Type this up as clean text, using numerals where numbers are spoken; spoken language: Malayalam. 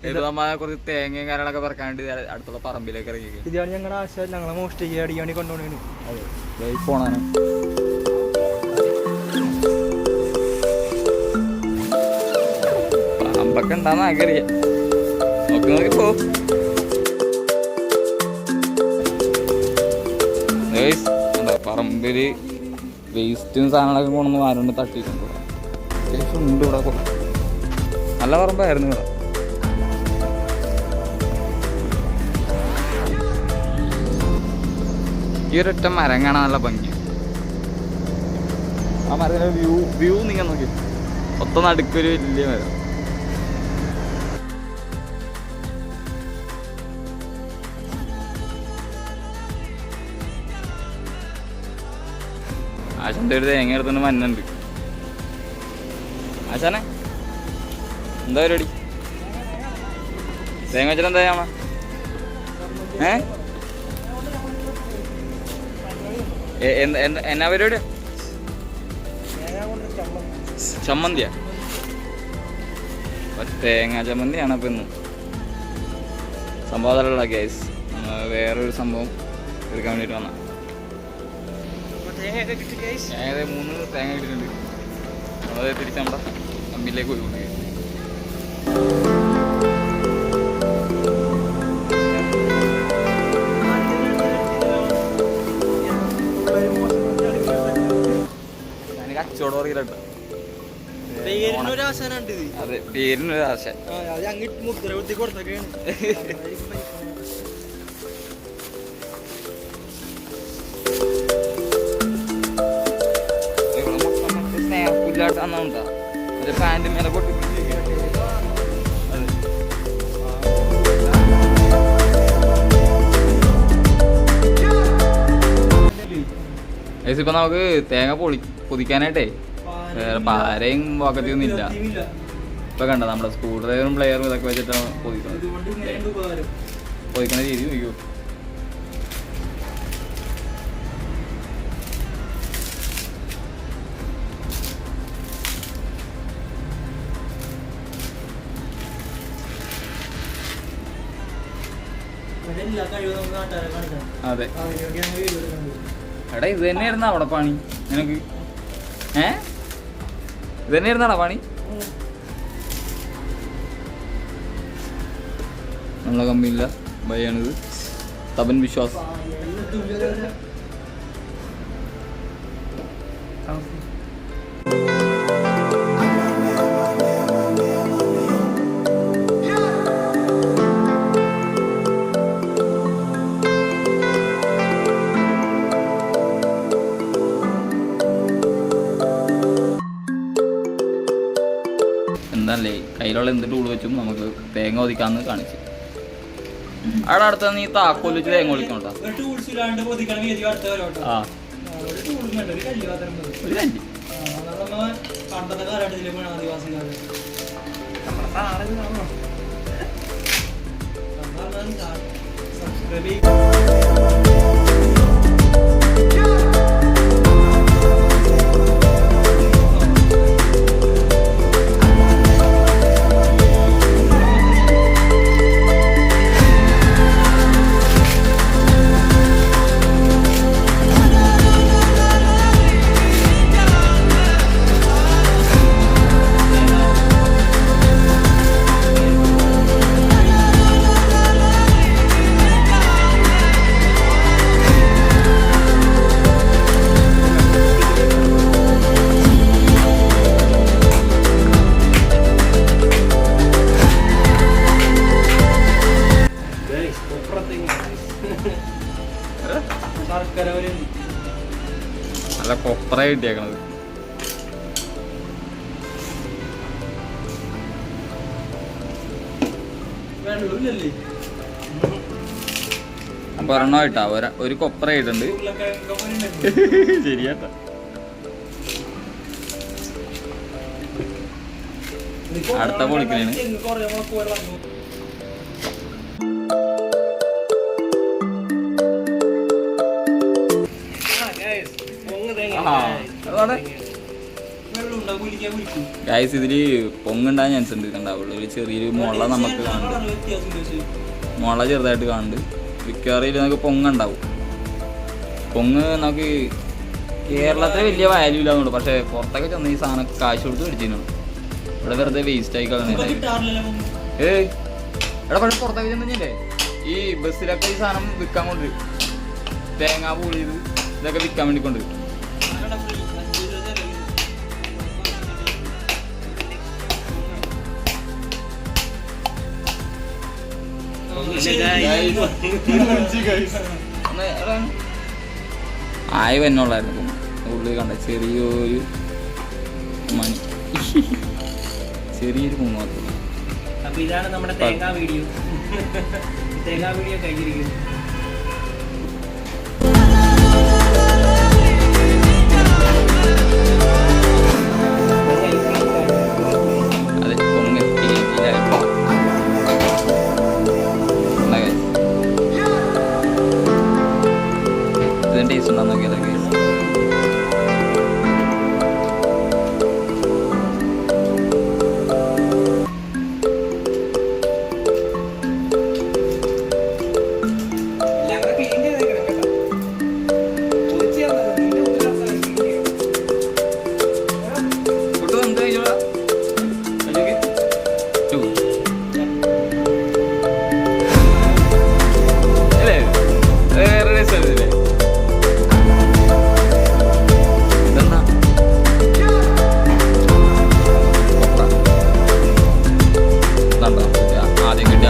ഇത് നമ്മ കുറച്ച് തേങ്ങയും കാര്യങ്ങളൊക്കെ പറക്കാണ്ട് അടുത്തുള്ള പറമ്പിലേക്ക് ഇറങ്ങി. ഇതാണ് ഞങ്ങളുടെ ആശ. ഞങ്ങളെ മോഷ്ടിക്കുക അടിക്കാണി കൊണ്ടുപോകണേന്. അതെ പോണാണ്. പാമ്പൊക്കെ ഉണ്ടാന്ന് ആഗ്രഹിക്കാം. നോക്കി നോക്കി പോ. പറമ്പില് വേസ്റ്റും സാധനങ്ങളൊക്കെ കൊണ്ടൊന്ന് ആരോണ്ട് തട്ടിയിട്ടുണ്ട്. അത്യാവശ്യം ഉണ്ട് ഇവിടെ. നല്ല പറമ്പായിരുന്നു ഇവിടെ. ഈ ഒരൊറ്റ മരം കാണാൻ നല്ല ഭംഗി. ആ മരത്തിൻ്റെ വ്യൂ നിങ്ങൾ നോക്കി. മൊത്തം നടുക്കൊരു വലിയ മരം. ആശാന്റെ ഒരു തേങ്ങ എടുത്തോണ്ട് മഞ്ഞുണ്ട്. ആശാനെ എന്താ പരിപാടി? തേങ്ങ വെച്ചിട്ട് എന്താ ചെയ്യാമ? എന്നാ പരിപാടിയാ? ചമ്മന്തിയാ? തേങ്ങ ചമ്മന്തിയാണ് അപ്പം ഇന്ന് സംഭവം. അതല്ല ഗ്യാസ്, വേറൊരു സംഭവം എടുക്കാൻ വേണ്ടിയിട്ട് വന്ന. തേങ്ങ 3 തേങ്ങ കിട്ടിയിട്ടുണ്ട്. നമ്മളത് തിരിച്ച് നമ്മുടെ അമ്മിലേക്ക് പോയി കൊണ്ടുപോയി. ഞാൻ കച്ചവടം അറിയില്ലട്ടോ. അതെ, പേരിനൊരു ആശ. സ്നേഹപ്പില്ലാട്ടാന്നുണ്ടാ ഒരു പാൻറ് മേലെ പൊട്ടിപ്പിടിച്ചിരിക്കുക. ഇപ്പൊ നമുക്ക് തേങ്ങ പൊതിക്കാനായിട്ടേ വേറെ പാരയും പോക്കറ്റൊന്നും ഇല്ല. ഇപ്പൊ കണ്ട നമ്മുടെ സ്ക്രൂ ഡ്രൈവറും പ്ലെയറും ഇതൊക്കെ വെച്ചിട്ടാണ് പൊതിക്കുന്നത്. പൊതിക്കുന്ന രീതി നോക്കിയോ. അതെ എടാ, ഇത് തന്നെയായിരുന്നു അവിടെ പണി നിനക്ക്? ഇത് തന്നെയായിരുന്നാടാ പണി? നമ്മളെ കമ്പനിയില്ല ബൈയാണിത്. തപൻ വിശ്വാസ്. എന്താല്ലേ കയ്യിലുള്ള എന്ത് ടൂൾ വെച്ചും നമുക്ക് തേങ്ങ ഒതിക്കാന്ന് കാണിച്ചു. അവിടെ അടുത്ത നീ താക്കോല് വെച്ച് തേങ്ങ ഒളിക്കണോട്ടാ. ആ ഒരു കല്ല് നല്ല കൊപ്ര കിട്ടിയേക്കണത്. അപ്പൊ ഒരെണ്ണം ഇട്ടാ ഒരു കൊപ്ര ഇട്ടുണ്ട്. ശരിയാട്ടാ. അടുത്ത പൊളിക്കണേന്. ആ അതാണ് ഗൈസ് ഇതില് പൊങ്ങുണ്ടാകാൻ ചാൻസ് ഉണ്ട്. കണ്ടാവുള്ളൂ ഒരു ചെറിയൊരു മുള നമുക്ക് കാണുന്നുണ്ട്. മുള ചെറുതായിട്ട് കാണുന്നുണ്ട്. മിക്കവാറും നമുക്ക് പൊങ്ങുണ്ടാവും. പൊങ്ങ് നമുക്ക് കേരളത്തിൽ വലിയ വാല്യൂ ഇല്ലാന്നുണ്ട്. പക്ഷെ പുറത്തൊക്കെ ചെന്ന് ഈ സാധനം കാശ് കൊടുത്ത് മേടിച്ചിരുന്നു. ഇവിടെ വെറുതെ വേസ്റ്റ് ആയി കളഞ്ഞില്ലേ. എടാ പക്ഷെ പുറത്തൊക്കെ ചെന്നില്ലേ ഈ ബസ്സിലൊക്കെ ഈ സാധനം വിൽക്കാൻ കൊണ്ടുവരും. തേങ്ങ പൂളിയത് ഇതൊക്കെ വിൽക്കാൻ വേണ്ടി കൊണ്ടുവരും. ആയി വന്നോളായിരുന്നു ഉള്ളിൽ കണ്ട ചെറിയൊരു മണി, ചെറിയൊരു മൂന്നാമത്തെ. അപ്പൊ ഇതാണ് നമ്മുടെ തേങ്ങാ വീഡിയോ. തേങ്ങാ വീഡിയോ കഴിഞ്ഞിരിക്കുന്നു. അതെ പൊങ്ങി ഇതിന് ടേസ്റ്റ് ഉണ്ടാകുന്ന നോക്കിയാലോ. ആദ്യം കിട്ടിയ